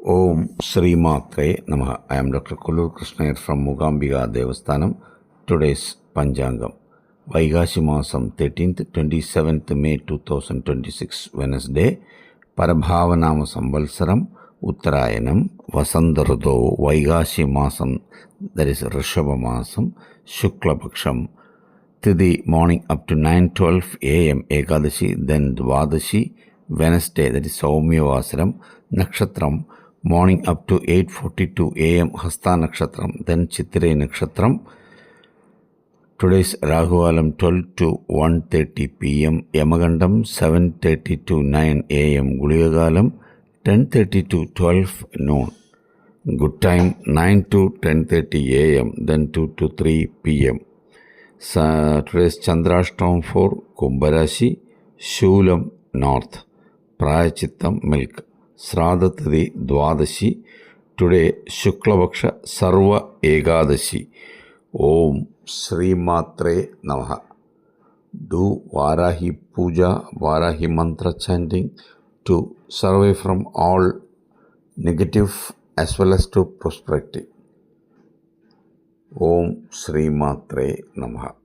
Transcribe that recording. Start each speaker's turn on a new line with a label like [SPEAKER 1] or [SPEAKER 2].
[SPEAKER 1] Om Sri Matre Namaha. I am Dr. Kullur Krishnayar from Mugambika Devasthanam. Today's Panjangam. Vaigashi Masam 13th 27th May 2026 Wednesday. Parabhavanama Samvalsaram Uttarayanam Vasandarudo Vaigashi Masam, that is Rishabha Masam, Shukla Paksham. Tithi morning up to 9:12 a.m. Ekadashi, then Dvadashi, Wednesday, that is Saumya Vasaram, Nakshatram, morning up to 8:42 a.m. Hasta Nakshatram, then Chitire Nakshatram. Today's Rahuvalam 12 to 1:30 p.m. Yamagandam 7:30 to 9 a.m. Guliyagalam 10:30 to 12 noon. Good time 9 to 10:30 a.m. then 2 to 3 p.m. Today's Chandrashtam for Kumbharashi, Shulam North, Prayachittam Milk, Sradhatadi Dwadashi. Today Shuklapaksha Sarva Ekadashi. Om Sri Matre Namaha. Do Varahi Puja, Varahi Mantra chanting to survive from all negative as well as to prosperity. Om Sri Matre Namaha.